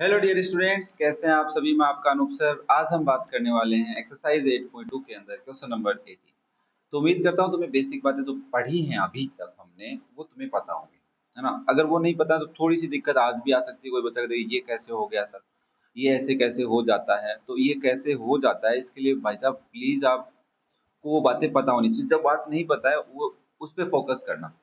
Hello dear students, कैसे हैं आप सभी। मैं आपका अनूप सर। आज हम बात करने वाले हैं एक्सरसाइज 8.2 के अंदर क्वेश्चन नंबर 80। तो उम्मीद करता हूं तुम्हें बेसिक बातें जो पढ़ी हैं अभी तक हमने वो तुम्हें पता होंगी, है ना। अगर वो नहीं पता तो थोड़ी सी दिक्कत आज भी आ सकती है। कोई बच्चा कहता है ये कैसे हो गया सर, ये ऐसे कैसे हो जाता है। तो ये कैसे हो जाता है इसके लिए भाई साहब प्लीज आपको वो बातें पता होनी चाहिए। जब बात नहीं पता है वो उस पर फोकस करना।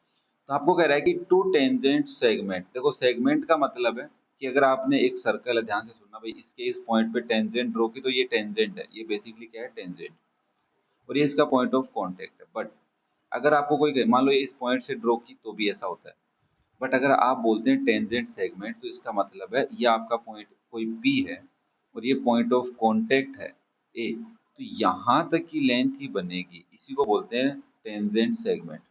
तो आपको कह रहा है कि टू टेंजेंट सेगमेंट। देखो सेगमेंट का मतलब है कि अगर आपने एक सर्कल है, ध्यान से सुनना भाई, इसके इस पॉइंट पे टेंजेंट ड्रॉ की तो ये टेंजेंट है। ये बेसिकली क्या है, टेंजेंट। और ये इसका पॉइंट ऑफ कांटेक्ट है। बट अगर आपको कोई मान लो ये इस पॉइंट से ड्रॉ की तो भी ऐसा होता है। बट अगर आप बोलते हैं टेंजेंट सेगमेंट तो इसका मतलब है ये आपका पॉइंट कोई पी है और ये पॉइंट ऑफ कांटेक्ट है ए। तो यहाँ तक की लेंथ ही बनेगी, इसी को बोलते हैं टेंजेंट सेगमेंट।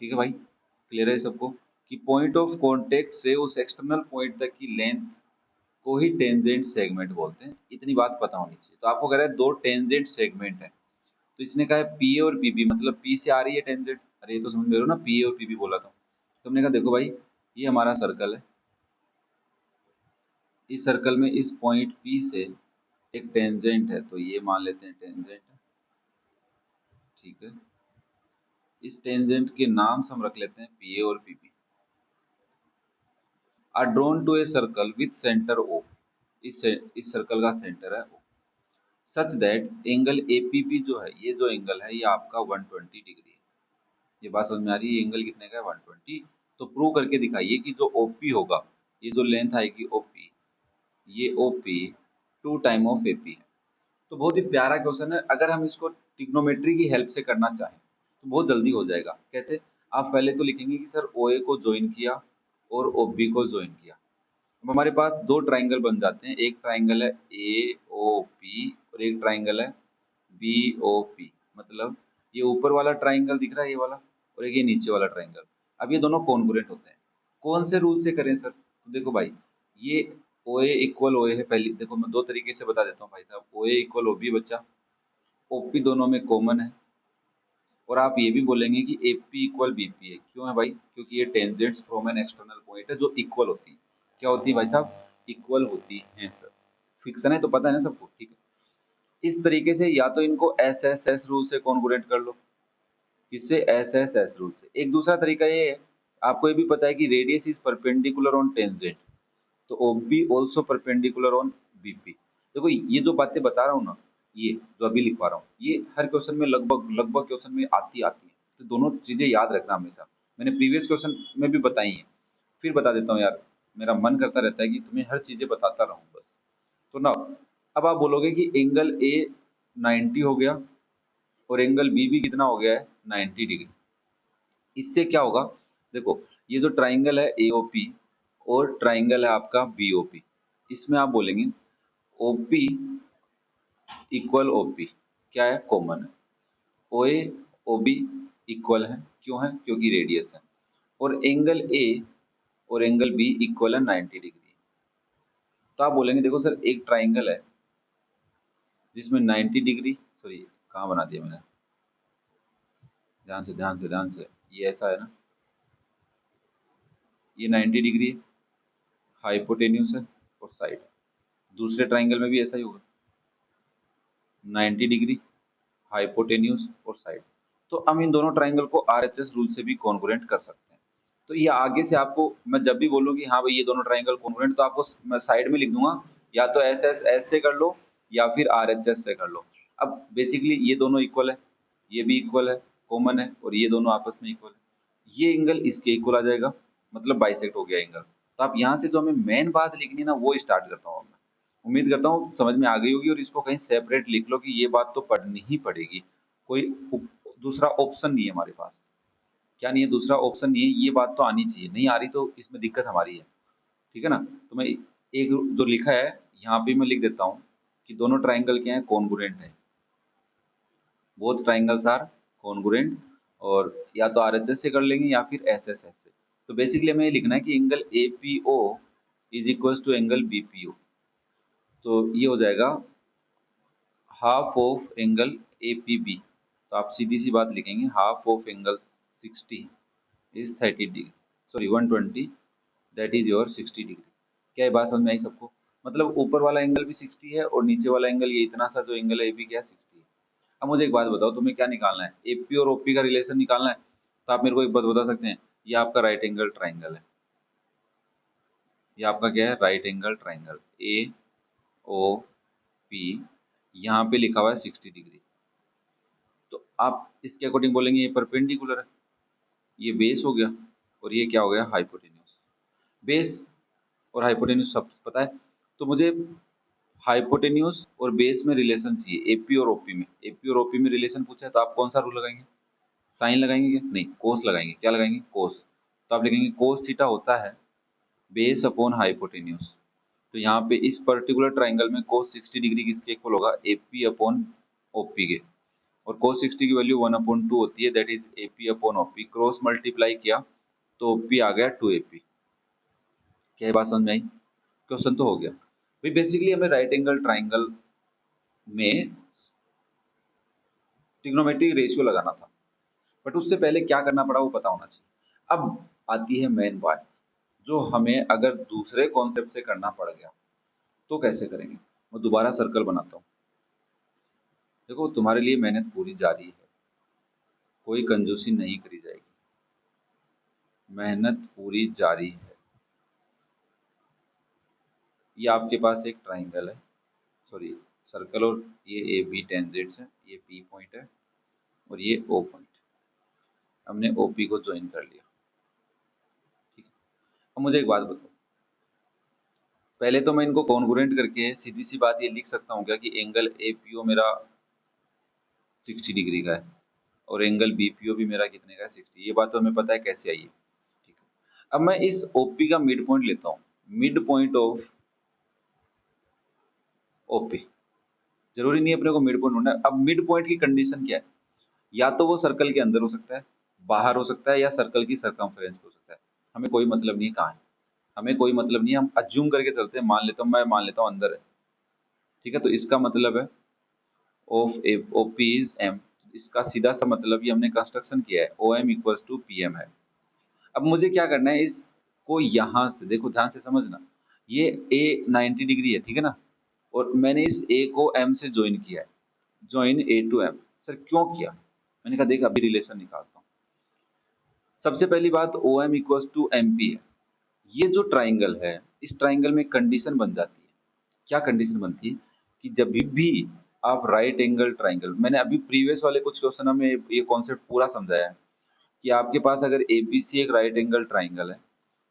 ठीक है भाई, क्लियर है सबको कि पॉइंट ऑफ कांटेक्ट से उस एक्सटर्नल पॉइंट तक की लेंथ को ही टेंजेंट सेगमेंट बोलते हैं। इतनी बात पता होनी चाहिए। तो आपको कह रहा है दो टेंजेंट सेगमेंट है, तो इसने कहा है पी और पीबी, मतलब पी से आ रही है टेंजेंट। अरे ये तो समझ में रहे हो ना, पी और पीबी बोला था। तुमने कहा देखो भाई ये हमारा सर्कल है, इस सर्कल में इस पॉइंट पी से एक टेंजेंट है, तो ये मान लेते हैं टेंजेंट है। ठीक है, इस टेंजेंट के नाम से हम रख लेते हैं पी और PB. Are drawn to a circle with centre O. इस सर्कल का सेंटर है O. Such that angle APP जो है, ये जो एंगल है ये आपका 120 डिग्री है। ये बात समझ में आ रही है, ये एंगल कितने का है, 120। तो प्रूव करके दिखाइए कि जो ओपी होगा, ये जो लेंथ आएगी ओपी, ये OP two time of AP है। तो बहुत ही प्यारा क्वेश्चन है। अगर हम इसको ट्रिग्नोमेट्री की हेल्प से करना चाहें तो बहुत जल्दी हो जाएगा। कैसे? आप पहले तो लिखेंगे कि सर ओ ए को ज्वाइन किया और ओ बी को ज्वाइन किया। अब हमारे पास दो ट्राइंगल बन जाते हैं। एक ट्राइंगल है ए ओ पी और एक ट्राइंगल है बी ओ पी। मतलब ये ऊपर वाला ट्राइंगल दिख रहा है ये वाला, और एक ये नीचे वाला ट्राइंगल। अब ये दोनों कॉन्ग्रुएंट होते हैं। कौन से रूल से करें सर? तो देखो भाई, ये ओ ए इक्वल ओ ए है। पहले देखो मैं दो तरीके से बता देता हूँ भाई साहब। ओ ए इक्वल ओ बी बच्चा, ओ पी दोनों में कॉमन है। और आप ये भी बोलेंगे कि A P equal B P है। क्यों है भाई? क्योंकि ये tangents from an external point है जो इक्वल होती है। क्या होती है भाई साहब? इक्वल होती हैं सर। फिक्सन है तो पता है ना सबको, ठीक है। इस तरीके से या तो इनको एस एस एस रूल से कॉन्ग्रुएंट कर लो, किससे? एस एस एस रूल से। एक दूसरा तरीका ये है, आपको ये भी पता है कि radius is perpendicular on tangent, तो O B also perpendicular on B P. देखो ये जो बातें बता रहा हूँ ना, ये जो अभी लिखवा रहा हूँ, ये हर क्वेश्चन में लगभग लगभग क्वेश्चन में आती आती है। तो दोनों चीजें याद रखना हमेशा। मैंने प्रीवियस क्वेश्चन में भी बताई हैं, फिर बता देता हूँ यार। मेरा मन करता रहता है कि तुम्हें हर चीजें बताता रहूं बस। तो ना, अब आप बोलोगे कि एंगल ए 90 हो गया और एंगल बी भी कितना हो गया है, 90 डिग्री। इससे क्या होगा? देखो ये जो ट्राइंगल है एओपी और ट्राइंगल है आपका बीओपी, इसमें आप बोलेंगे ओपी इक्वल ओपी, क्या है, कॉमन है। ओए ओबी इक्वल है, क्यों है? क्योंकि रेडियस है। और एंगल ए और एंगल बी इक्वल है 90 डिग्री। तो आप बोलेंगे देखो सर एक ट्राइंगल है जिसमें 90 डिग्री, सॉरी कहाँ बना दिया मैंने, ध्यान से ध्यान से ध्यान से, ये ऐसा है ना, ये 90 डिग्री हाइपोटेन्यूस है और साइड। दूसरे ट्राइंगल में भी ऐसा ही होगा, 90 डिग्री हाइपोटेन्यूस और साइड। तो हम इन दोनों ट्राइंगल को आरएचएस रूल से भी कॉन्ग्रुएंट कर सकते हैं। तो ये आगे से आपको मैं जब भी बोलूँ कि हाँ भाई ये दोनों ट्राइंगल कॉन्ग्रुएंट, तो आपको मैं साइड में लिख दूंगा, या तो एस एस एस से कर लो या फिर आरएचएस से कर लो। अब बेसिकली ये दोनों इक्वल है, ये भी इक्वल है, कॉमन है, और ये दोनों आपस में इक्वल है। ये एंगल इसके इक्वल आ जाएगा, मतलब बाइसेक्ट हो गया एंगल। तो आप यहाँ से जो हमें मेन बात लिखनी है ना वो स्टार्ट करता हूँ मैं। उम्मीद करता हूँ समझ में आ गई होगी, और इसको कहीं सेपरेट लिख लो कि ये बात तो पढ़नी ही पड़ेगी। कोई दूसरा ऑप्शन नहीं है हमारे पास। क्या नहीं है? दूसरा ऑप्शन नहीं है। ये बात तो आनी चाहिए, नहीं आ रही तो इसमें दिक्कत हमारी है। ठीक है ना। तो मैं एक जो लिखा है यहाँ पे मैं लिख देता हूँ कि दोनों ट्राइंगल क्या है, कॉन्ग्रुएंट है। Both triangles are congruent. और या तो आरएचएस से कर लेंगे या फिर एसएसएस से। तो बेसिकली हमें ये लिखना है कि angle APO is equal to angle BPO. तो ये हो जाएगा half of angle A P B. तो आप सीधी सी बात लिखेंगे half of angle 60 is 30 degree, sorry 120, that is your 60 degree. क्या ये बात समझ में आई सबको? मतलब ऊपर वाला एंगल भी 60 है और नीचे वाला एंगल ये इतना सा जो एंगल है ये भी क्या है 60 है। अब मुझे एक बात बताओ, तुम्हें क्या निकालना है? एपी और ओपी का रिलेशन निकालना है। तो आप मेरे को एक बात बता सकते हैं, ये आपका राइट एंगल ट्राइंगल है। ये आपका क्या है? Right angle triangle A O P, यहाँ पे लिखा हुआ है 60 डिग्री। तो आप इसके अकॉर्डिंग बोलेंगे ये परपेंडिकुलर है, ये बेस हो गया और ये क्या हो गया? हाइपोटेन्यूज। बेस और हाइपोटेन्यूज सब पता है, तो मुझे हाइपोटेन्यूज और बेस में रिलेशन चाहिए एपी और ओपी में। एपी और ओपी में रिलेशन पूछा है तो आप कौन सा रूल लगाएंगे? साइन लगाएंगे क्या? नहीं, कोस लगाएंगे। क्या लगाएंगे? कोस। तो आप लिखेंगे कोस थीटा होता है बेस अपॉन हाइपोटेन्यूज। तो यहाँ पे इस पर्टिकुलर ट्राइंगल में कोस 60 डिग्री किसके इक्वल होगा? एपी अपॉन ओपी के। और cos 60 की वैल्यू 1/2 होती है, that is AP upon OP। Cross multiply किया तो OP आ गया 2AP। क्या ये बात समझ में आई? क्वेश्चन तो हो गया भाई। बेसिकली हमें राइट एंगल ट्राइंगल में ट्रिग्नोमेट्रिक रेशियो लगाना था, बट उससे पहले क्या करना पड़ा वो पता होना चाहिए। अब आती है मेन बात, जो हमें अगर दूसरे कॉन्सेप्ट से करना पड़ गया तो कैसे करेंगे। मैं दोबारा सर्कल बनाता हूँ। देखो, तुम्हारे लिए मेहनत पूरी जारी है, कोई कंजूसी नहीं करी जाएगी, मेहनत पूरी जारी है। ये आपके पास एक ट्राइंगल है, सॉरी सर्कल, और ये ए बी टेंजेंट्स है, ये पी पॉइंट है और ये ओ पॉइंट। हमने ओपी को ज्वाइन कर लिया, ठीक है। अब मुझे एक बात बताओ, पहले तो मैं इनको कॉन्ग्रुएंट करके सीधी सी बात ये लिख सकता हूँ क्या कि एंगल ए पी ओ मेरा 60 डिग्री का है और एंगल बी पी ओ भी मेरा कितने का है? 60। ये बात तो हमें पता है कैसे आई है, ठीक है। अब मैं इस ओपी का मिड पॉइंट लेता हूँ, मिड पॉइंट ऑफ ओपी। जरूरी नहीं अपने को मिड पॉइंट ढूंढना है। अब मिड पॉइंट की कंडीशन क्या है? या तो वो सर्कल के अंदर हो सकता है, बाहर हो सकता है, या सर्कल की सरकमफ्रेंस पे हो सकता है। हमें कोई मतलब नहीं है कहाँ है, हमें कोई मतलब नहीं है। हम अज्यूम करके चलते हैं, मान लेता हूँ, मैं मान लेता हूँ अंदर है, ठीक है। तो इसका मतलब है of A O P is M. इसका सीधा सा मतलब ये हमने कंस्ट्रक्शन किया है, O M equals to P M है। अब मुझे क्या करना है, इसको यहाँ से देखो, ध्यान से समझना। ये ए 90 डिग्री है, ठीक है ना, और मैंने इस ए को एम से ज्वाइन किया है, join A to M. Sir क्यों किया? मैंने कहा देख अभी रिलेशन निकालता हूँ। सबसे पहली बात, O M equals to M P है। ये जो ट्राइंगल है, इस ट्राइंगल में कंडीशन बन जाती है। क्या कंडीशन बनती है? कि जब भी आप राइट एंगल ट्राइंगल, मैंने अभी प्रीवियस वाले कुछ क्वेश्चन में ये कॉन्सेप्ट पूरा समझाया है कि आपके पास अगर एबीसी एक राइट एंगल ट्राइंगल है,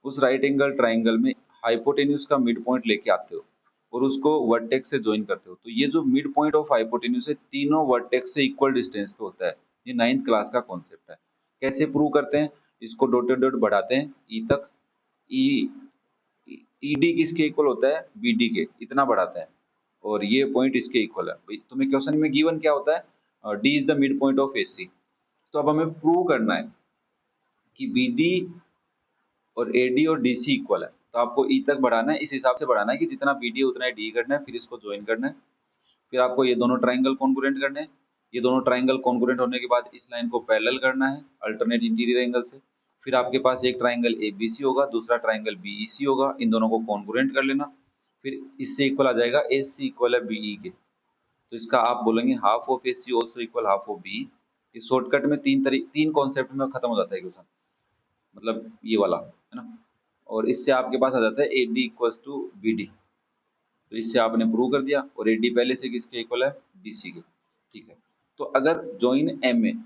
उस राइट एंगल ट्राइंगल में हाइपोटेन्यूज का मिड पॉइंट लेके आते हो और उसको वर्टेक्स से ज्वाइन करते हो, तो ये जो मिड पॉइंट ऑफ हाइपोटेन्यूज है तीनों वर्टेक्स से इक्वल डिस्टेंस पे होता है। ये 9th क्लास का कॉन्सेप्ट है। कैसे प्रूव करते हैं? इसको डॉटेड डॉट बढ़ाते हैं ई तक, ई ईडी किसके इक्वल होता है? बीडी के, इतना बढ़ाते हैं और ये पॉइंट इसके इक्वल है। भाई तुम्हें क्वेश्चन में गिवन क्या होता है? D is the mid point of AC. तो अब हमें प्रूव करना है कि बीडी और एडी और डीसी इक्वल है, तो आपको ई तक बढ़ाना है, इस हिसाब से बढ़ाना है कि जितना बीडी है उतना ही डी करना है, फिर इसको ज्वाइन करना है। फिर आपको ये दोनों ट्राइंगल कॉन्ग्रुएंट करने हैं। ये दोनों ट्राइंगल कॉन्ग्रुएंट होने के बाद इस लाइन को पैरेलल करना है अल्टरनेट इंटीरियर एंगल से। फिर आपके पास एक ट्राइंगल ए बी सी होगा, दूसरा ट्राइंगल बी ई सी होगा, इन दोनों को कॉन्ग्रुएंट कर लेना। फिर इससे इक्वल आ जाएगा ए सी इक्वल है बी ई के, तो इसका आप बोलेंगे half of A C also equal half of B. इस शॉर्टकट में तीन कॉन्सेप्ट में खत्म हो जाता है क्वेश्चन, मतलब ये वाला है ना। और इससे आपके पास आ जाता है A D equals to B D. तो इससे आपने प्रूव कर दिया, और ए डी पहले से किसके इक्वल है? डी सी के, ठीक है। तो अगर ज्वाइन एम में,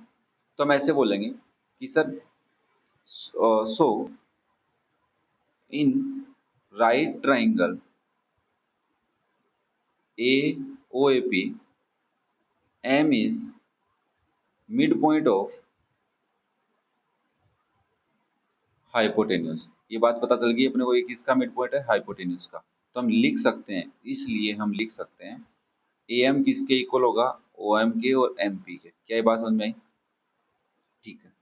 तो हम ऐसे बोलेंगे कि sir so in right triangle A O A P, M is mid point of hypotenuse. ये बात पता चल गई अपने को, ये किसका मिड पॉइंट है? हाइपोटेन्यूज का। तो हम लिख सकते हैं, इसलिए हम लिख सकते हैं ए एम किसके इक्वल होगा? ओ एम के और एम पी के। क्या ये बात समझ में आई? ठीक है।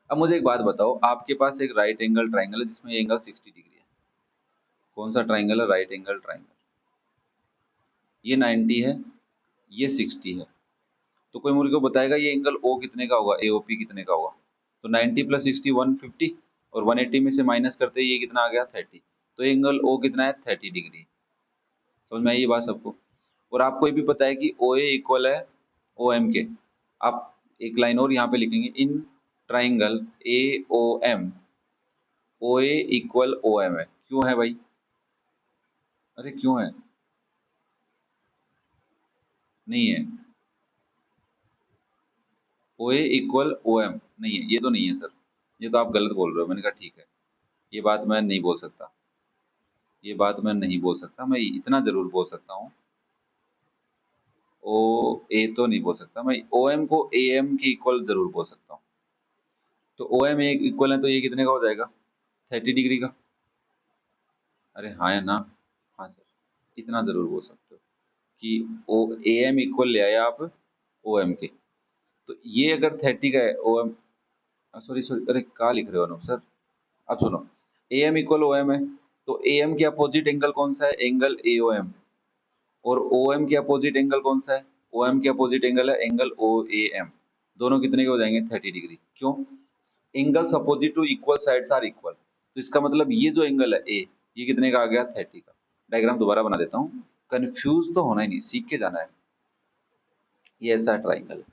अब मुझे एक बात बताओ, आपके पास एक राइट एंगल ट्राइंगल है जिसमें एंगल 60 डिग्री है। कौन सा ट्राइंगल है? Right angle triangle. ये 90 है, ये 60 है। तो कोई मुझे को बताएगा ये एंगल ओ कितने का होगा, एओपी कितने का होगा? तो 90 प्लस 60 150, और 180 में से माइनस करते ही ये कितना आ गया? 30। तो एंगल ओ कितना है 30 डिग्री। समझ में आई ये बात सबको। और आपको ये भी पता है कि ओ ए इक्वल है ओ एम के। आप एक लाइन और यहाँ पे लिखेंगे, in triangle A O M O A equal O M है। क्यों है भाई? अरे क्यों है? नहीं है। ओ ए इक्वल ओ एम नहीं है, ये तो नहीं है सर, ये तो आप गलत बोल रहे हो। मैंने कहा ठीक है, ये बात मैं नहीं बोल सकता, ये बात मैं नहीं बोल सकता, मैं इतना जरूर बोल सकता हूँ। ओ ए तो नहीं बोल सकता मैं, ओ एम को ए एम के इक्वल जरूर बोल सकता हूँ। तो ओ एम इक्वल है तो ये कितने का हो जाएगा? 30 डिग्री का। अरे हाँ है ना? हाँ सर, इतना जरूर बोल सकते हो कि ओ ए एम इक्वल ले आए आप ओ एम के। तो ये अगर 30 का है ओ एम, सॉरी सॉरी, अरे क्या लिख रहे हो अनुप सर? अब सुनो, A M equal O M है, तो ए एम के अपोजिट एंगल कौन सा है? Angle A O M. और ओ एम के अपोजिट एंगल कौन सा है? ओ एम के अपोजिट एंगल है एंगल ओ ए एम। दोनों कितने के हो जाएंगे? 30 डिग्री। क्यों? Angles opposite to equal sides are equal. तो इसका मतलब ये जो एंगल है ए, ये कितने का आ गया? 30 का। डायग्राम दोबारा बना देता हूँ, कंफ्यूज तो होना ही नहीं, सीख के जाना है। ये ऐसा ट्राइंगल है,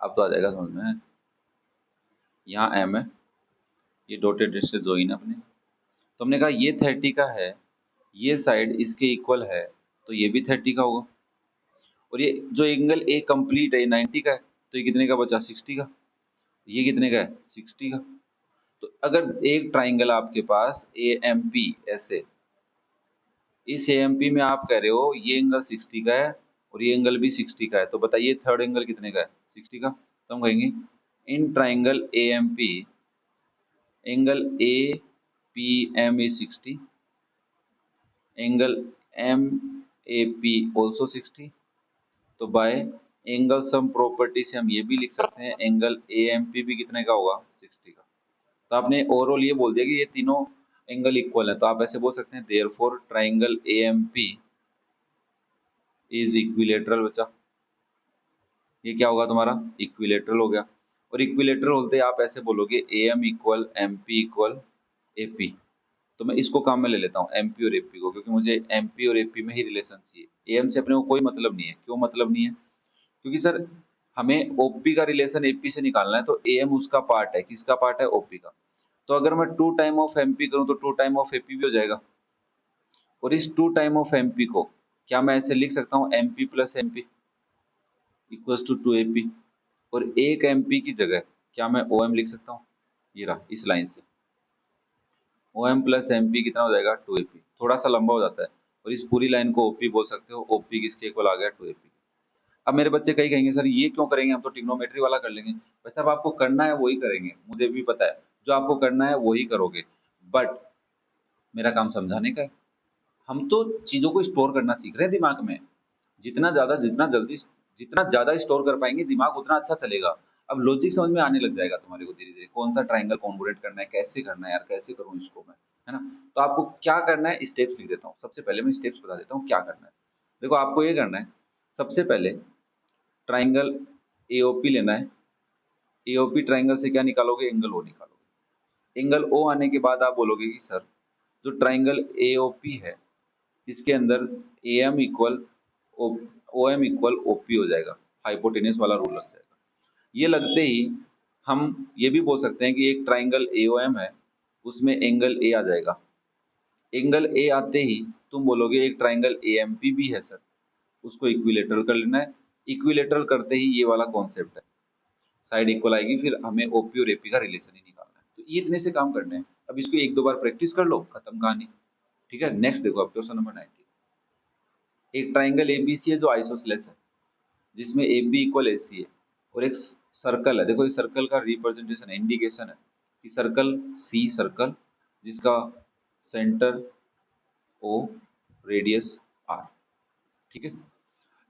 अब तो आ जाएगा समझ में। यहाँ एम है, ये डॉटेड से ज्वाइन है अपने। तो हमने कहा ये 30 का है, ये साइड इसके इक्वल है, तो ये भी 30 का होगा। और ये जो एंगल ए कंप्लीट है, ये 90 का है, तो ये कितने का बचा? 60 का। ये कितने का है? 60 का। तो अगर एक ट्राइंगल आपके पास ए एम पी ऐसे, इस ए एम पी में आप कह रहे हो ये एंगल 60 का है और ये एंगल भी 60 का है, तो बताइए थर्ड एंगल कितने का है? 60 का। तो हम कहेंगे in triangle A M P angle A P M is 60, angle M A P also 60। तो बाय एंगल सम प्रॉपर्टी से हम ये भी लिख सकते हैं एंगल ए एम पी भी कितने का होगा? 60 का। तो आपने ओवरऑल ये बोल दिया कि ये तीनों एंगल इक्वल है, तो आप ऐसे बोल सकते हैं therefore triangle A M P is equilateral. बचा ये क्या होगा तुम्हारा? इक्विलेटरल हो गया। और इक्विलेटरल होते आप ऐसे बोलोगे A M equal M P equal A P. तो मैं इसको काम में ले लेता हूँ एम पी और ए पी को, क्योंकि मुझे एम पी और ए पी में ही रिलेशन चाहिए। ए एम से अपने को कोई मतलब नहीं है। क्यों मतलब नहीं है? क्योंकि सर हमें ओपी का रिलेशन एपी से निकालना है, तो ए एम उसका पार्ट है। किसका पार्ट है? ओपी का। तो अगर मैं टू टाइम ऑफ एमपी करूं तो टू टाइम ऑफ एपी भी हो जाएगा। और इस टू टाइम ऑफ एमपी को क्या मैं ऐसे लिख सकता हूँ MP plus MP equals to two AP. और एक एमपी की जगह क्या मैं ओ एम लिख सकता हूँ? ये रहा इस लाइन से O M plus M P कितना हो जाएगा? Two A P. थोड़ा सा लंबा हो जाता है। और इस पूरी लाइन को ओपी बोल सकते हो। ओपी किसके इक्वल आ गया? Two A P. अब मेरे बच्चे कई कहेंगे सर ये क्यों करेंगे, हम तो ट्रिग्नोमेट्री वाला कर लेंगे। वैसे अब आपको करना है वही करेंगे, मुझे भी पता है जो आपको करना है वही करोगे, बट मेरा काम समझाने का है। हम तो चीजों को स्टोर करना सीख रहे हैं दिमाग में। जितना ज्यादा जितना जल्दी जितना ज्यादा स्टोर कर पाएंगे दिमाग उतना अच्छा चलेगा। अब लॉजिक समझ में आने लग जाएगा तुम्हारे को धीरे धीरे, कौन सा ट्राइंगल कॉन्वोलेट करना है, कैसे करना है यार, कैसे करूँ इसको मैं, है ना? तो आपको क्या करना है, स्टेप्स लिख देता हूँ। सबसे पहले मैं स्टेप्स बता देता हूँ क्या करना है। देखो आपको ये करना है, सबसे पहले ट्राइंगल एओपी लेना है। एओपी ट्राइंगल से क्या निकालोगे? एंगल ओ निकालोगे। एंगल ओ आने के बाद आप बोलोगे कि सर जो ट्राइंगल एओपी है इसके अंदर A M equal O M equal OP हो जाएगा। हाइपोटेन्यूस वाला रूल लग जाएगा। ये लगते ही हम ये भी बोल सकते हैं कि एक ट्राइंगल ए ओ एम है, उसमें एंगल ए आ जाएगा। एंगल ए आते ही तुम बोलोगे एक ट्राइंगल ए एम पी भी है सर, उसको इक्विलेटरल कर लेना है। इक्विलेटरल करते ही ये वाला कॉन्सेप्ट है, साइड इक्वल आएगी, फिर हमें ओपी और एपी का रिलेशन ही निकालना है। तो ये इतने से काम करने हैं। अब इसको एक दो बार प्रैक्टिस कर लो, खत्म कहानी। ठीक है, नेक्स्ट देखो अब क्वेश्चन नंबर 19। एक ट्राइंगल एबीसी है जो आइसोसेलेस है, जिसमें ए बी इक्वल ए सी है, और एक सर्कल है। देखो इस सर्कल का रिप्रेजेंटेशन है, इंडिकेशन है कि सर्कल सी सर्कल जिसका सेंटर ओ, रेडियस आर। ठीक है,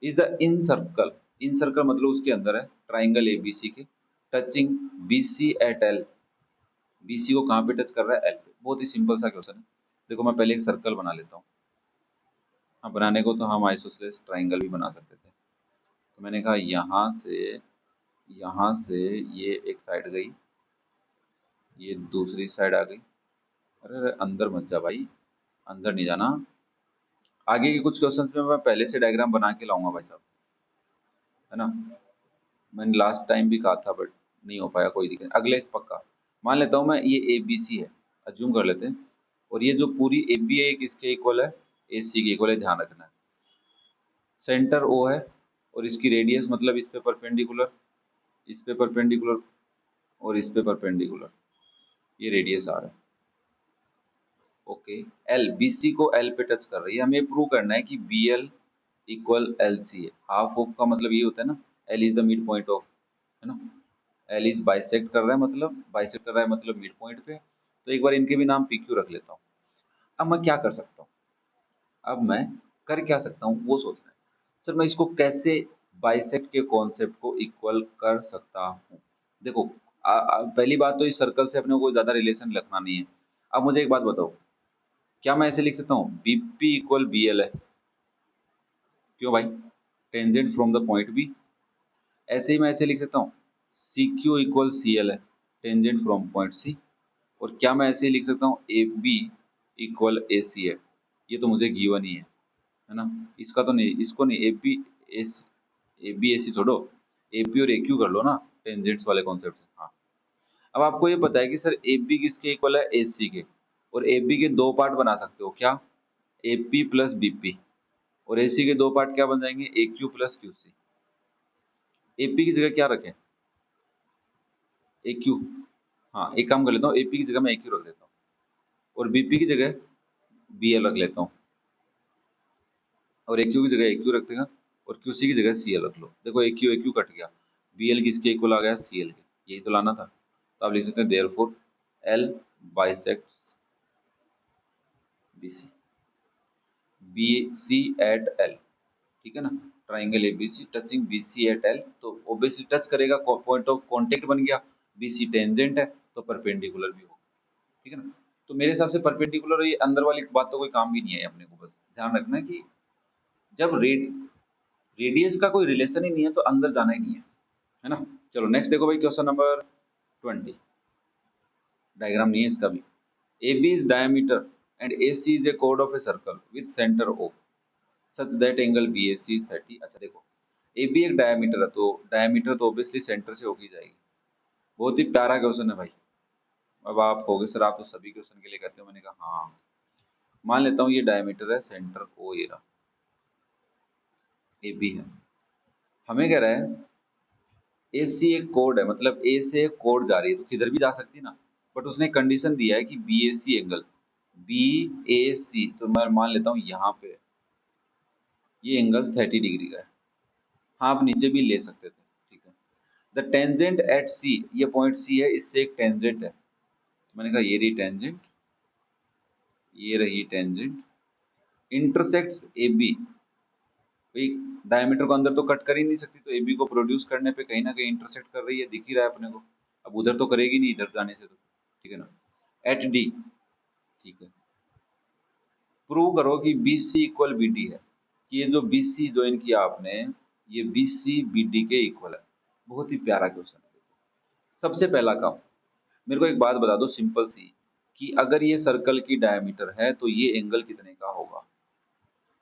is the incircle. Incircle मतलब उसके अंदर है ट्राइंगल एबीसी के, touching BC at L. BC को कहाँ पे टच कर रहा है? एल पे। बहुत ही सिंपल सा क्वेश्चन है। देखो मैं पहले एक सर्कल बना लेता हूँ। हाँ, बनाने को तो हम आइसोसेलेस ट्राइंगल भी बना सकते थे। तो मैंने कहा यहाँ से ये एक साइड गई, ये दूसरी साइड आ गई, अरे अरे, अंदर मत जा भाई, अंदर नहीं जाना। आगे के कुछ क्वेश्चंस में मैं पहले से डायग्राम बना के लाऊंगा भाई साहब, है ना। मैंने लास्ट टाइम भी कहा था बट नहीं हो पाया, कोई दिक्कत नहीं। अगले इस पक्का मान लेता हूँ मैं, ये ए बी सी है, अज्यूम कर लेते हैं। और ये जो पूरी ए बी है किसके इक्वल है, ए सी के इक्वल है, ध्यान रखना है। सेंटर ओ है और इसकी रेडियस मतलब इस पे परपेंडिकुलर, इस पे परपेंडिकुलर और इस पे परपेंडिकुलर, ये रेडियस आ रहा है। ओके, एल बी सी को एल पे टच कर रही है, हमें प्रूव करना है कि B L equal L C है। हाफ ऑफ का मतलब ये होता है ना, L is the mid point of, है ना। एल इज बाइसेक्ट कर रहा है, मतलब बाइसेक्ट कर रहा है मतलब मिड पॉइंट पे। तो एक बार इनके भी नाम पी क्यू रख लेता हूँ। अब मैं क्या कर सकता हूँ, अब मैं कर क्या सकता हूँ वो सोचना है। सर मैं इसको कैसे बाइसेक्ट के कॉन्सेप्ट को इक्वल कर सकता हूँ। देखो, पहली बात तो इस सर्कल से अपने को ज़्यादा रिलेशन रखना नहीं है। अब मुझे एक बात बताओ, क्या मैं ऐसे लिख सकता हूँ B P equal B L है? क्यों भाई, tangent from the point B. ऐसे ही मैं ऐसे लिख सकता हूँ C Q equal C L है, टेंजेंट फ्रॉम पॉइंट सी। और क्या मैं ऐसे ही लिख सकता हूँ ए बी इक्वल ए सी है? ये तो मुझे गिवन ही है ना। इसका तो नहीं, इसको नहीं, A P S, A B A C छोड़ो, ए पी और ए क्यू कर लो ना, टेंजेंट्स वाले कॉन्सेप्ट से। हाँ, अब आपको ये पता है कि सर ए बी किसके इक्वल है, ए सी के। और ए बी के दो पार्ट बना सकते हो, क्या, A P plus B P. और ए सी के दो पार्ट क्या बन जाएंगे, A Q plus Q C. A P की जगह क्या रखें, ए क्यू। हाँ, एक काम कर लेता हूँ, ए पी की जगह मैं ए क्यू रख देता हूँ और बी पी की जगह बी एल रख लेता हूँ। और ए क्यू की जगह ए क्यू रख देगा और क्यू सी की जगह सी एल रख लो। देखो ए क्यू कट गया, बी एल किसके इक्वल आ गया, सी एल के। यही तो लाना था। तो आप लिख सकते हैं therefore L bisects B C, B C at L, ठीक है ना। Triangle A B C touching B C at L, तो ऑब्वियसली टच करेगा, पॉइंट ऑफ कॉन्टेक्ट बन गया। बी सी टेंजेंट है तो परपेंडिकुलर भी होगा, ठीक है ना। तो मेरे हिसाब से परपेंडिकुलर, ये अंदर वाली बात तो कोई काम भी नहीं है अपने को। बस ध्यान रखना है कि जब रेडियस का कोई रिलेशन ही नहीं है तो अंदर जाना ही नहीं है ना। चलो नेक्स्ट देखो भाई, क्वेश्चन नंबर 20। डायग्राम नहीं है इसका भी। A B is diameter and A C is a कोड of a circle with centre O such that angle B A C is 30। अच्छा देखो, ए बी एक डायमीटर है, तो डायमीटर तो ऑब्वियसली सेंटर से होगी जाएगी। बहुत ही प्यारा क्वेश्चन है भाई। अब आप कहोगे सर आप तो सभी क्वेश्चन के लिए कहते हो, मैंने कहा हाँ। मान लेता हूँ ये डायमीटर है, सेंटर ओ ये रहा, ए बी है। हमें कह रहा है ए सी एक कोड है, मतलब ए से एक कोड जा रही है तो किधर भी जा सकती है ना। बट उसने कंडीशन दिया है कि B A C angle, B A सी, तो मैं मान लेता हूँ यहाँ पे ये एंगल 30 डिग्री का है। हाँ, आप नीचे भी ले सकते थे, ठीक है। द टेंजेंट एट सी, ये पॉइंट सी है, इससे एक टेंजेंट है। मैंने कहा ये रही टेंजेंट, ये रही टेंजेंट, इंटरसेक्ट्स ए बी। भाई डायमीटर को अंदर तो कट कर ही नहीं सकती, तो ए बी को प्रोड्यूस करने पे कहीं ना कहीं इंटरसेक्ट कर रही है, दिख ही रहा है अपने को। अब उधर तो करेगी नहीं इधर जाने से, तो ठीक है ना। एट डी, ठीक है। प्रूव करो कि B C equal B D है, कि ये जो बी सी ज्वाइन किया आपने, ये बी सी बी डी के इक्वल है। बहुत ही प्यारा क्वेश्चन है। सबसे पहला काम, मेरे को एक बात बता दो सिंपल सी, कि अगर ये सर्कल की डायमीटर है तो ये एंगल कितने का होगा,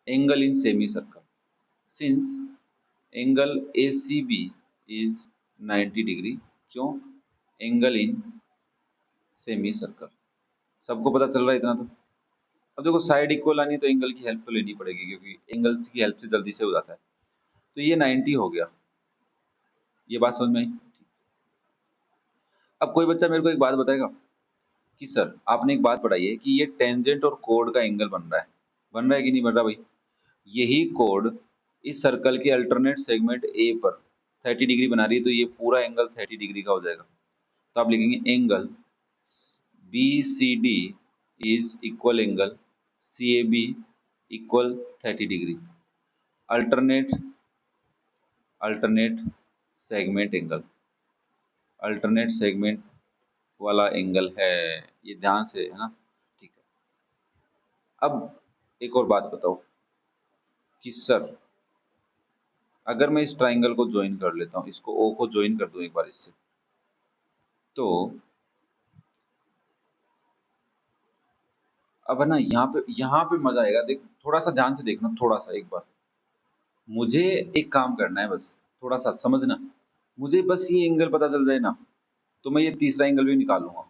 angle in semi circle. Since angle A C B is 90 degree, क्यों, एंगल इन सेमी सर्कल। सबको पता चल रहा है इतना तो। अब देखो साइड इक्वल आनी है तो एंगल की हेल्प तो लेनी पड़ेगी, क्योंकि एंगल की हेल्प से जल्दी से हो जाता है। तो ये 90 हो गया, ये बात समझ में आई। अब कोई बच्चा मेरे को एक बात बताएगा कि सर आपने एक बात पढ़ाई है कि ये टेंजेंट और कोड का एंगल बन रहा है, बन रहा है कि नहीं बन रहा भाई। यही कोड इस सर्कल के अल्टरनेट सेगमेंट ए पर 30 डिग्री बना रही है, तो ये पूरा एंगल 30 डिग्री का हो जाएगा। तो आप लिखेंगे angle B C D is equal angle C A B equal 30 degree. Alternate, alternate segment angle, alternate segment वाला एंगल है, ये ध्यान से, है ना, ठीक है। अब एक और बात बताओ कि सर अगर मैं इस ट्राइंगल को ज्वाइन कर लेता हूँ, इसको ओ को ज्वाइन कर दूं एक बार इससे, तो अब है ना, यहाँ पे मजा आएगा। देख, थोड़ा सा ध्यान से देखना, थोड़ा सा एक बार। मुझे एक काम करना है बस, थोड़ा सा समझना। मुझे बस ये एंगल पता चल जाए ना, तो मैं ये तीसरा एंगल भी निकाल लूंगा,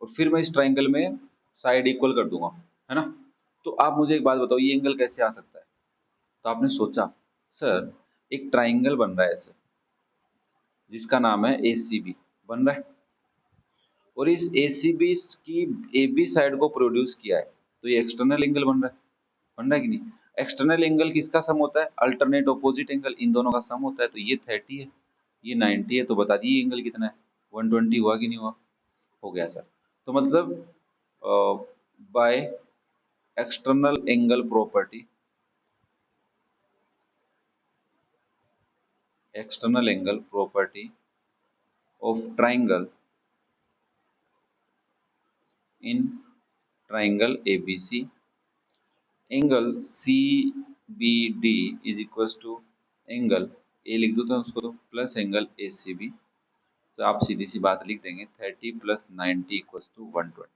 और फिर मैं इस ट्राइंगल में साइड इक्वल कर दूंगा, है ना। तो आप मुझे एक बात बताओ, ये एंगल कैसे आ सकता है? तो आपने सोचा, सर एक ट्राइंगल बन रहा है ऐसे, जिसका नाम है ACB बन रहा है, और इस ACB की AB साइड को प्रोड्यूस किया है, तो ये एक्सटर्नल एंगल बन रहा है कि नहीं? एक्सटर्नल एंगल किसका सम होता है? अल्टरनेट ऑपोजिट एंगल, इन दोनों का सम होता है। तो ये 30 है, ये 90 है, तो बता दिए एंगल कितना है? 120 हुआ कि नहीं हुआ? हो गया सर। तो मतलब by external angle property, external angle property of triangle in triangle ABC, angle CBD is equal to angle A लिख दो, तो उसको तो प्लस एंगल ACB। तो आप सीधी सी बात लिख देंगे 30 + 90 = 120।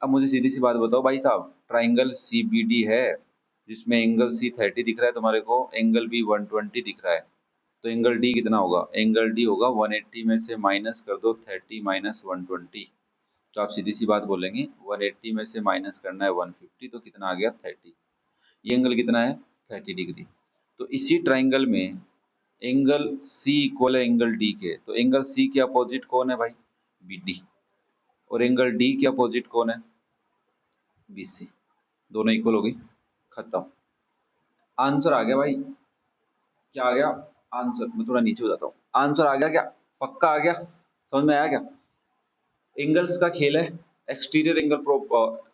अब मुझे सीधी सी बात बताओ भाई साहब, ट्राइंगल CBD है, जिसमें एंगल C 30 दिख रहा है तुम्हारे को, एंगल B 120 दिख रहा है, तो एंगल D कितना होगा? एंगल D होगा 180 में से माइनस कर दो 30 - 120, तो आप सीधी सी बात बोलेंगे 180 में से माइनस करना है 150, तो कितना आ गया? 30। ये एंगल कितना है? 30 डिग्री। तो इसी ट्राइंगल में एंगल C इक्वल है एंगल D के, तो एंगल C के अपोजिट कौन है भाई? BD। और एंगल D के अपोजिट कौन है? BC। दोनों इक्वल हो गई, खत्म। आंसर आ गया भाई। क्या आ गया आंसर? मैं थोड़ा नीचे हो जाता हूँ। आंसर आ गया क्या? पक्का आ गया? समझ में आया क्या? एंगल्स का खेल है। Exterior angle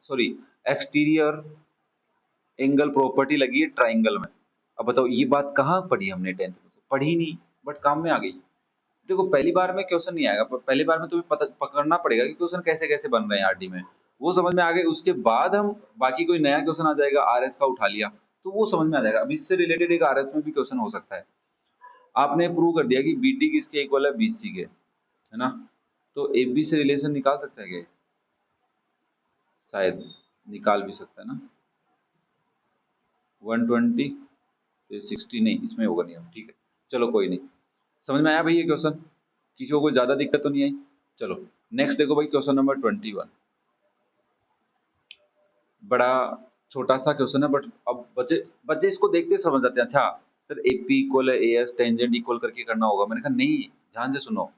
sorry, exterior angle property लगी है ट्राइंगल में। अब बताओ, ये बात कहाँ पढ़ी हमने 10th में? से पढ़ी नहीं, बट काम में आ गई। देखो, पहली बार में क्वेश्चन नहीं आएगा, पर पहली बार में तुम्हें पता पकड़ना पड़ेगा कि क्वेश्चन कैसे कैसे बन रहे हैं आरडी में। वो समझ में आ गए, उसके बाद हम बाकी कोई नया क्वेश्चन आ जाएगा, आरएस का उठा लिया, तो वो समझ में आ जाएगा। अब इससे रिलेटेड एक आरएस में भी क्वेश्चन हो सकता है। आपने प्रूव कर दिया कि बीटी किसके इक्वल है? बीसी के, है ना। तो एबी से रिलेशन निकाल सकता है क्या? शायद निकाल भी सकता है ना। 120 तो 60 नहीं, इसमें होगा नहीं। हम ठीक है, चलो कोई नहीं। समझ में आया भाई ये क्वेश्चन? किसी को कोई ज्यादा दिक्कत तो नहीं आई? चलो नेक्स्ट देखो भाई, क्वेश्चन नंबर 21। बड़ा छोटा सा क्वेश्चन है, बट अब बच्चे बच्चे इसको देखते ही समझ जाते हैं। अच्छा सर, AP इक्वल है AS, टेंजेंट इक्वल करके करना होगा। मैंने कहा नहीं, ध्यान से सुनो।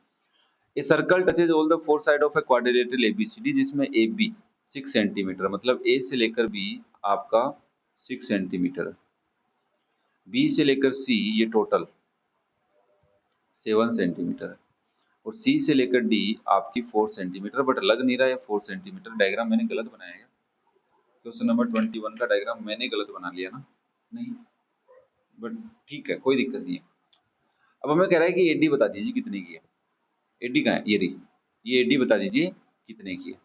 A circle touches all the four side of a quadrilateral ABCD, जिसमें AB 6 सेंटीमीटर, मतलब A से लेकर B आपका 6 सेंटीमीटर, B से लेकर C ये टोटल 7 सेंटीमीटर है, और C से लेकर D आपकी 4 सेंटीमीटर, बट लग नहीं रहा है 4 सेंटीमीटर। डायग्राम मैंने गलत बनाया है। क्वेश्चन नंबर 21 का डायग्राम मैंने गलत बना लिया ना? नहीं, बट ठीक है, कोई दिक्कत नहीं है। अब हमें कह रहा है कि AD बता दीजिए कितने की है। AD कहाँ है? ये रही। ये AD बता दीजिए कितने की है।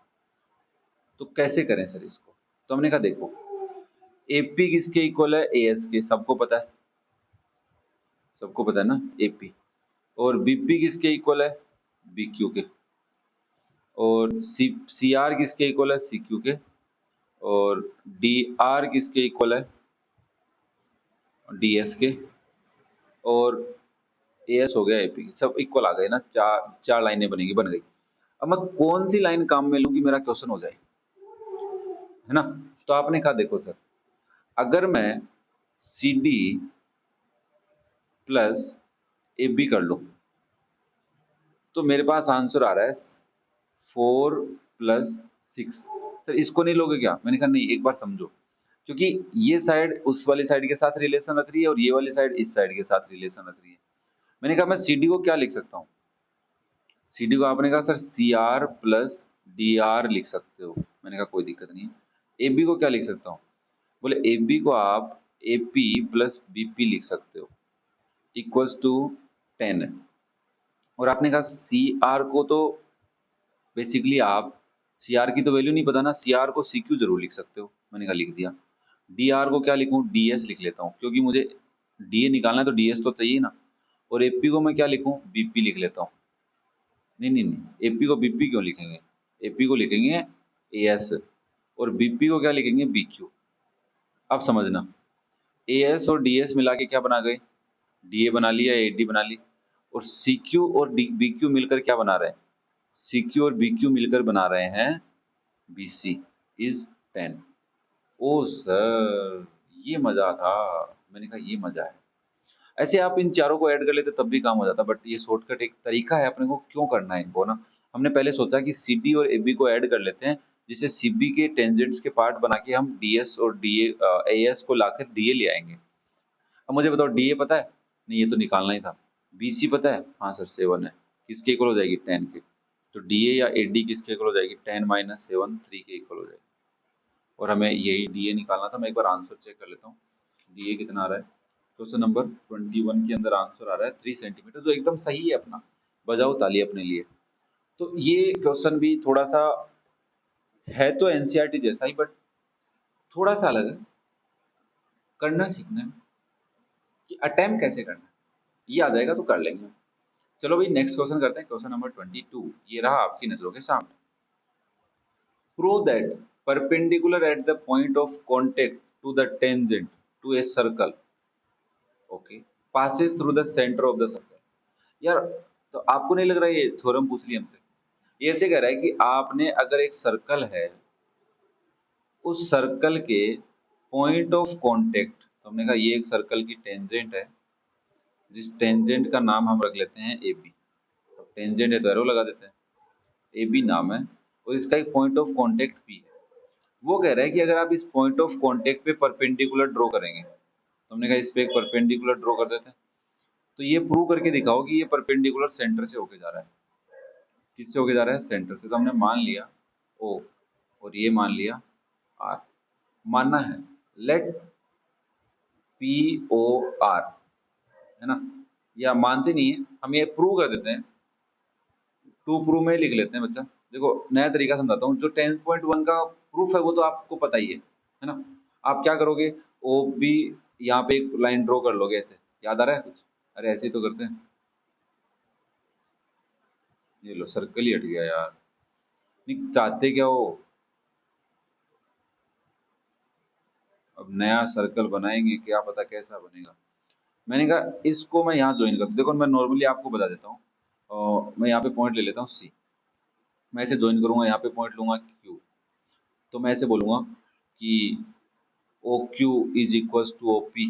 तो कैसे करें सर इसको? तो हमने कहा देखो, AP किसके इक्वल है? AS के, सबको पता है, सबको पता है ना AP। और BP किसके इक्वल है? BQ के। और CR किसके इक्वल है? CQ के। और DR किसके इक्वल है? DS के। और AS हो गया AP, सब इक्वल आ गए ना। चार चार लाइनें बनेगी, बन गई। अब मैं कौन सी लाइन काम में लूं कि मेरा क्वेश्चन हो जाए, है ना। तो आपने कहा देखो सर, अगर मैं CD प्लस AB कर लूं, तो मेरे पास आंसर आ रहा है 4 + 6। सर इसको नहीं लोगे क्या? मैंने कहा नहीं, एक बार समझो। क्योंकि ये साइड उस वाली साइड के साथ रिलेशन रख रही है, और ये वाली साइड इस साइड के साथ रिलेशन रख रही है। मैंने कहा मैं CD को क्या लिख सकता हूँ? CD को आपने कहा सर CR + DR लिख सकते हो। मैंने कहा कोई दिक्कत नहीं है। AB को क्या लिख सकता हूँ? बोले AB को आप AP + BP लिख सकते हो, इक्वल्स टू 10। और आपने कहा CR को तो बेसिकली आप, CR की तो वैल्यू नहीं पता ना, CR को CQ जरूर लिख सकते हो। मैंने कहा लिख दिया। DR को क्या लिखूं? DS लिख लेता हूँ, क्योंकि मुझे DA निकालना है तो DS तो चाहिए ना। और AP को मैं क्या लिखूं? BP लिख लेता हूँ। नहीं नहीं नहीं, AP को BP क्यों लिखेंगे? AP को लिखेंगे AS। और बीपी को क्या लिखेंगे, बीक्यू। अब समझना, एएस और डीएस मिला के क्या बना गए, डीए बना लिया, एडी बना ली। और सीक्यू और बीक्यू मिलकर क्या बना रहे हैं, सीक्यू और बीक्यू मिलकर बना रहे हैं बीसी इज 10। ओ सर, ये मजा था। मैंने कहा ये मजा है। ऐसे आप इन चारों को ऐड कर लेते तब भी काम हो जाता, बट ये शॉर्टकट एक तरीका है अपने को क्यों करना है इनको ना। हमने पहले सोचा कि सीबी और एबी को ऐड कर लेते हैं, जिससे सीबी के टेंजेंट्स के पार्ट बना के हम डीएस और डीए एएस को लाकर डीए ले आएंगे। अब मुझे बताओ, डीए पता है, नहीं ये तो निकालना ही था। बीसी पता है, हाँ सर 7 है, किसके इक्वल हो जाएगी, 10 के। तो डीए या एडी किसके इक्वल हो जाएगी, 10 माइनस 7 3 के इक्वल हो जाएगी। और हमें यही डीए निकालना था। मैं एक बार आंसर चेक कर लेता हूँ, डीए कितना आ रहा है। क्वेश्चन नंबर 21 के अंदर आंसर आ रहा है 3 सेंटीमीटर, जो एकदम सही है अपना। बजाओ ताली अपने लिए। तो ये क्वेश्चन भी थोड़ा सा है तो एनसीईआरटी जैसा ही, बट थोड़ा सा अलग है। करना सीखना है कि अटेम्प्ट कैसे करना है, ये आ जाएगा तो कर लेंगे। चलो भाई नेक्स्ट क्वेश्चन करते हैं, क्वेश्चन नंबर 22। ये रहा आपकी नजरों के सामने। Prove that perpendicular at the point of contact to the tangent to a circle, okay, passes through the center of the circle। यार, तो आपको नहीं लग रहा है ये थ्योरम पूछ लिया हमसे। ये ऐसे कह रहा है कि आपने अगर एक सर्कल है, उस सर्कल के पॉइंट ऑफ कांटेक्ट, तो हमने कहा ये एक सर्कल की टेंजेंट है, जिस टेंजेंट का नाम हम रख लेते हैं ए बी। तो टेंजेंट है तो एरो लगा देते हैं, ए बी नाम है, और इसका एक पॉइंट ऑफ कांटेक्ट पी है। वो कह रहा है कि अगर आप इस पॉइंट ऑफ कांटेक्ट पे परपेंडिकुलर ड्रॉ करेंगे, तो हमने कहा इस पे एक परपेंडिकुलर ड्रॉ कर देते हैं। तो ये प्रूव करके दिखाओ कि ये परपेंडिकुलर सेंटर से होके जा रहा है। किससे होके जा रहा है, सेंटर से। तो हमने मान लिया ओ, और ये मान लिया आर। मानना है लेट पी ओ आर, है ना। या मानते नहीं है, हम ये प्रूव कर देते हैं। टू प्रूव में लिख लेते हैं बच्चा। देखो नया तरीका समझाता हूँ, जो 10.1 का प्रूफ है वो तो आपको पता ही है ना। आप क्या करोगे, ओ बी, यहाँ पे एक लाइन ड्रॉ कर लोगे ऐसे। याद आ रहा है कुछ, अरे ऐसे ही तो करते हैं। ये लो सर्कल ही हट गया यार। नहीं चाहते क्या हो, अब नया सर्कल बनाएंगे, क्या पता कैसा बनेगा। मैंने कहा इसको मैं यहाँ ज्वाइन कर दूं। देखो मैं नॉर्मली आपको बता देता हूँ, और मैं यहाँ पे पॉइंट ले लेता हूँ सी। मैं इसे ज्वाइन करूंगा, यहाँ पे पॉइंट लूंगा क्यू। तो मैं ऐसे बोलूंगा कि O Q is equal to O P,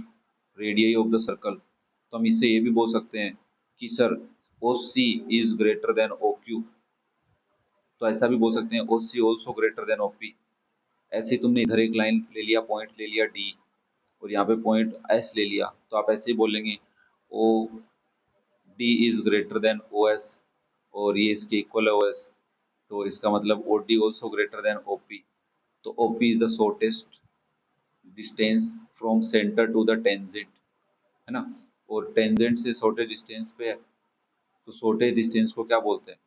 radius of the circle. तो हम इससे ये भी बोल सकते हैं कि sir O C is greater than O Q. तो ऐसा भी बोल सकते हैं O C also greater than O P. ऐसे ही तुमने इधर एक लाइन ले लिया, पॉइंट ले लिया डी, और यहाँ पे पॉइंट एस ले लिया, तो आप ऐसे ही बोलेंगे O D is greater than O S, और ये इसके इक्वल है ओ एस। तो इसका मतलब O D also greater than O P. तो O P is the shortest distance from centre to the tangent, है ना। और टेंजेंट से शॉर्टेस्ट डिस्टेंस पे है, तो शॉर्टेस्ट डिस्टेंस को क्या बोलते हैं,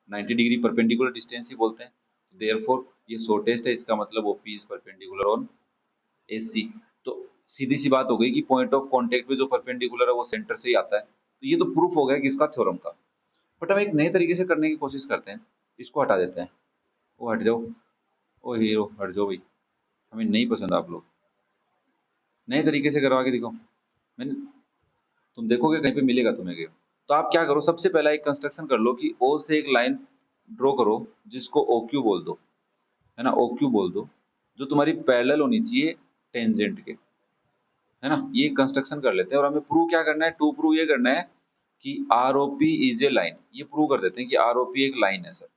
90 डिग्री परपेंडिकुलर डिस्टेंस ही बोलते हैं। देयरफॉर ये शॉर्टेस्ट है, इसका मतलब OP is perpendicular on AC. तो सीधी सी बात हो गई कि पॉइंट ऑफ कांटेक्ट पे जो परपेंडिकुलर है वो सेंटर से ही आता है। तो ये तो प्रूफ हो गया किसका, थ्योरम का। बट हम एक नए तरीके से करने की कोशिश करते हैं। इसको हटा देते हैं, वो हट जाओ, ओ हीरो हट जाओ भाई, हमें नहीं पसंद आप लोग। नए तरीके से करवा के दिखाओ। मैंने, तुम देखोगे कहीं पे मिलेगा तुम्हें गेम। तो आप क्या करो, सबसे पहला एक कंस्ट्रक्शन कर लो कि ओ से एक लाइन ड्रॉ करो, जिसको ओ क्यू बोल दो, है ना, ओ क्यू बोल दो, जो तुम्हारी पैरेलल होनी चाहिए टेंजेंट के, है ना। ये कंस्ट्रक्शन कर लेते हैं। और हमें प्रूव क्या करना है, टू प्रूव ये करना है कि R O P is a line. ये प्रूव कर देते हैं कि आर ओ पी एक लाइन है सर।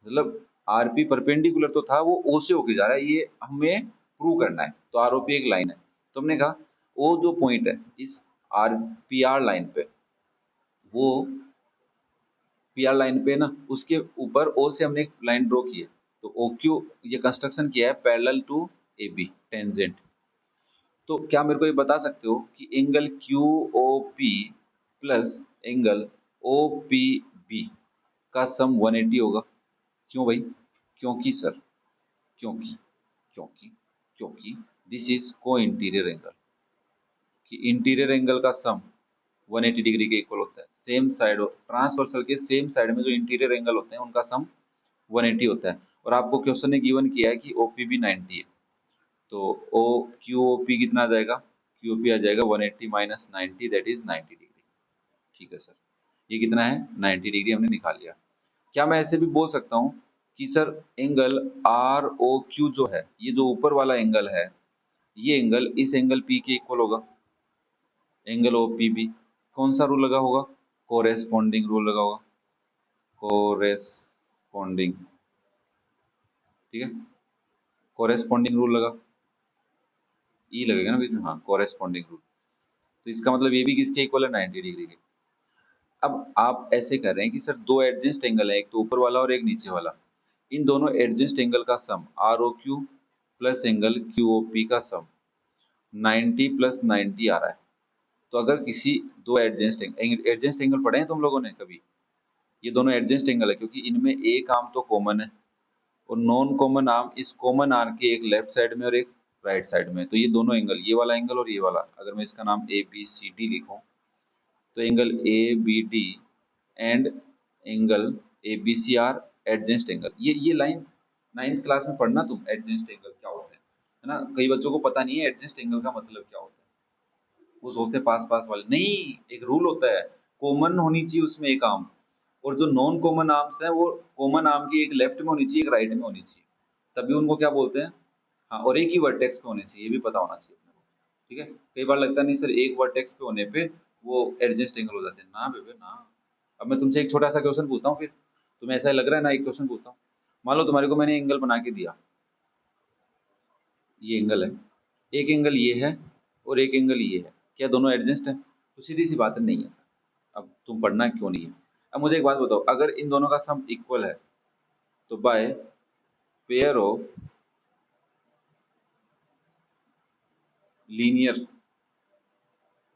मतलब आर पी परपेंडिकुलर तो था, वो ओ से होके जा रहा है, ये हमें प्रूव करना है। तो आर ओ पी एक लाइन है। तो हमने कहा ओ जो पॉइंट है इस आर पी आर लाइन पे, वो पी आर लाइन पे ना, उसके ऊपर ओ से हमने एक लाइन ड्रॉ की है। तो ओ क्यू ये कंस्ट्रक्शन किया है parallel to A B tangent. तो क्या मेरे को ये बता सकते हो कि angle Q O P plus angle O P B का सम 180 होगा। क्यों भाई, क्योंकि सर, क्योंकि क्योंकि क्योंकि दिस इज को इंटीरियर एंगल, कि इंटीरियर एंगल का सम 180 डिग्री के इक्वल होता है। सेम साइड ट्रांसवर्सल के सेम साइड में जो इंटीरियर एंगल होते हैं उनका सम 180 होता है। और आपको क्वेश्चन ने गिवन किया है कि ओपीबी 90 है, तो ओ क्यूओपी कितना आ जाएगा, क्यूओपी आ जाएगा 180 माइनस 90 दैट इज 90 डिग्री। ठीक है सर, ये कितना है 90 डिग्री हमने निकाल लिया। क्या मैं ऐसे भी बोल सकता हूँ कि sir angle R O Q जो है, ये जो ऊपर वाला एंगल है, ये एंगल इस एंगल पी के इक्वल होगा, एंगल ओ पी बी। कौन सा रूल लगा होगा, कोरेस्पॉन्डिंग रूल लगा होगा, कोरेस्पॉन्डिंग, ठीक है, कोरेस्पॉन्डिंग रूल लगा, ई लगेगा ना बीच में, हाँ कोरेस्पॉन्डिंग रूल। तो इसका मतलब ये भी किसके इक्वल है 90 डिग्री के। अब आप ऐसे कर रहे हैं कि सर दो एडजस्ट एंगल है, एक तो ऊपर वाला और एक नीचे वाला, इन दोनों एडजस्ट एंगल का sum R O Q plus angle Q O P का सम 90 प्लस 90 आ रहा है। तो अगर किसी दो एडजस्ट एंगल पढ़े हैं तुम लोगों ने कभी, ये दोनों एडजस्ट एंगल है क्योंकि इनमें एक आर्म तो कॉमन है और नॉन कॉमन आर्म इस कॉमन आर्म के एक लेफ्ट साइड में और एक राइट साइड में, तो ये दोनों एंगल, ये वाला एंगल और ये वाला, अगर मैं इसका नाम ए बी सी डी लिखूं, तो angle A B D and angle A B C are adjacent angle. ये लाइन 9th क्लास में पढ़ना तुम, एडजेस्ट एंगल क्या होते हैं, है ना। कई बच्चों को पता नहीं है एडजेस्ट एंगल का मतलब क्या होता है, वो सोचते हैं पास पास वाले, नहीं, एक रूल होता है, कॉमन होनी चाहिए उसमें एक आर्म, और जो नॉन कॉमन आर्म्स हैं वो कॉमन आर्म की एक लेफ्ट में होनी चाहिए एक राइट में होनी चाहिए, तभी उनको क्या बोलते हैं, हाँ, और एक ही वर्टेक्स पे होने चाहिए, ये भी पता होना चाहिए अपने को। ठीक है, कई बार लगता नहीं सर एक वर्टेक्स पे होने पे वो एडजस्ट एंगल हो जाते हैं, ना बेबे ना। अब मैं तुमसे एक छोटा सा क्वेश्चन पूछता हूँ, फिर तुम्हें ऐसा लग रहा है ना, एक क्वेश्चन पूछता हूँ। मान लो तुम्हारे को मैंने एंगल बना के दिया, ये एंगल है, एक एंगल ये है और एक एंगल ये है, क्या दोनों एडजस्ट है, तो सीधी सी बात है नहीं है सर। अब तुम पढ़ना क्यों नहीं है। अब मुझे एक बात बताओ, अगर इन दोनों का सम इक्वल है तो by pair of linear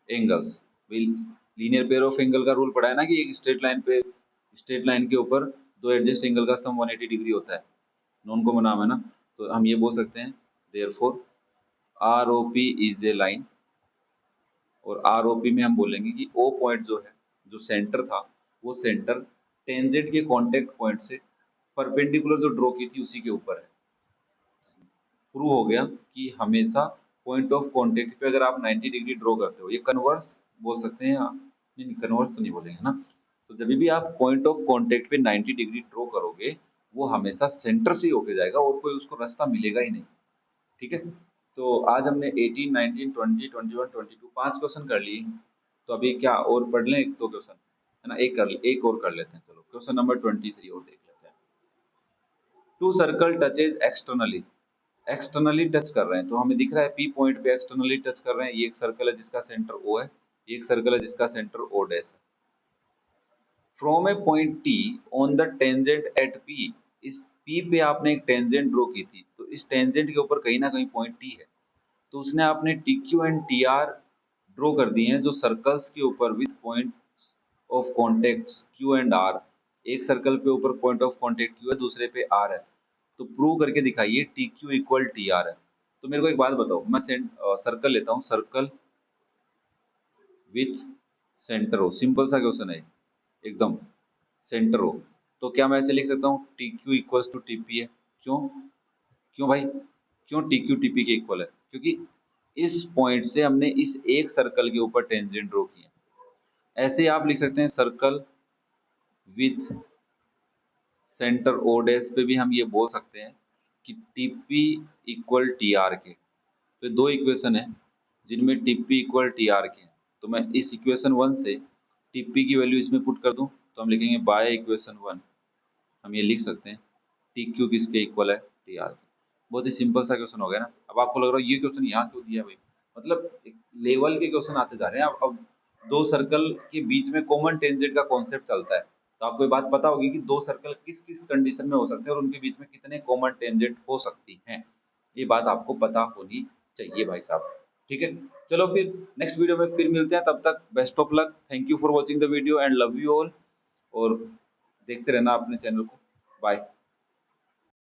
angles, linear pair of angle का रूल पढ़ा है ना कि एक स्ट्रेट लाइन के ऊपर दो एडजस्ट एंगल का सम 180 डिग्री होता है, नॉन कॉमन नाम है ना। तो हम ये बोल सकते हैं therefore R O P is a line, और आर ओ पी में हम बोलेंगे कि ओ पॉइंट जो है, जो सेंटर था, वो सेंटर टेंजेंट के कांटेक्ट पॉइंट से परपेंडिकुलर जो ड्रॉ की थी उसी के ऊपर है। प्रूव हो गया कि हमेशा पॉइंट ऑफ कांटेक्ट पे अगर आप 90 डिग्री ड्रॉ करते हो, ये कन्वर्स बोल सकते हैं आप, नहीं कन्वर्स तो नहीं बोलेंगे ना, तो जब भी आप पॉइंट ऑफ कांटेक्ट पे 90 डिग्री ड्रॉ करोगे, वो हमेशा सेंटर से ही होके जाएगा और कोई उसको रास्ता मिलेगा ही नहीं। ठीक है, तो आज हमने 18, 19, 20, 21, 22 5 क्वेश्चन कर लिए। तो अभी क्या और पढ़ लें, एक दो क्वेश्चन, है ना, एक और कर लेते हैं, चलो क्वेश्चन नंबर 23 और देख लेते हैं। Two circle touches externally, externally touch कर रहे हैं, तो हमें दिख रहा है पी पॉइंट पे एक्सटर्नली टच कर रहे हैं, ये एक सर्कल है जिसका सेंटर ओ है, ये एक सर्कल है जिसका सेंटर ओ डैश है। From A point T on the tangent at P, इस पी पे आपने एक टेंजेंट ड्रॉ की थी, तो इस टेंजेंट के ऊपर कहीं ना कहीं पॉइंट टी है, तो उसने आपने T Q and T R draw कर दिए हैं जो सर्कल्स के ऊपर with point of contact Q and R, एक सर्कल पे ऊपर पॉइंट ऑफ कॉन्टेक्ट क्यू है, दूसरे पे आर है, तो प्रूव करके दिखाइए T Q equal T are है। तो मेरे को एक बात बताओ, मैं सर्कल लेता हूँ, सर्कल विथ सेंटर हो, सिंपल सा क्वेश्चन है एकदम, सेंटर हो, तो क्या मैं ऐसे लिख सकता हूँ T Q equals to T P है, क्यों, क्यों भाई, क्यों टी क्यू टी पी के इक्वल है, क्योंकि इस पॉइंट से हमने इस एक सर्कल के ऊपर टेंजेंट ड्रॉ किया। ऐसे ही आप लिख सकते हैं circle with centre O dash पे भी हम ये बोल सकते हैं कि T P equal T R के, तो दो इक्वेशन है जिनमें T P equal T R के, तो मैं इस इक्वेशन 1 से टी पी की वैल्यू इसमें पुट कर दूं, तो हम लिखेंगे बाय इक्वेशन 1 हम ये लिख सकते हैं टी क्यू किसके इक्वल है, टी आर के। बहुत ही सिंपल सा क्वेश्चन हो गया ना। अब आपको लग रहा है ये क्वेश्चन यहाँ क्यों दिया भाई, मतलब लेवल के क्वेश्चन आते जा रहे हैं। अब दो सर्कल के बीच में कॉमन टेंजेंट का कॉन्सेप्ट चलता है, तो आपको ये बात पता होगी कि दो सर्कल किस किस कंडीशन में हो सकते हैं और उनके बीच में कितने कॉमन टेंजेंट हो सकती हैं, ये बात आपको पता होनी चाहिए भाई साहब। ठीक है, चलो फिर नेक्स्ट वीडियो में फिर मिलते हैं, तब तक best of luck, thank you for watching the video and love you all, और देखते रहना अपने चैनल को, बाय।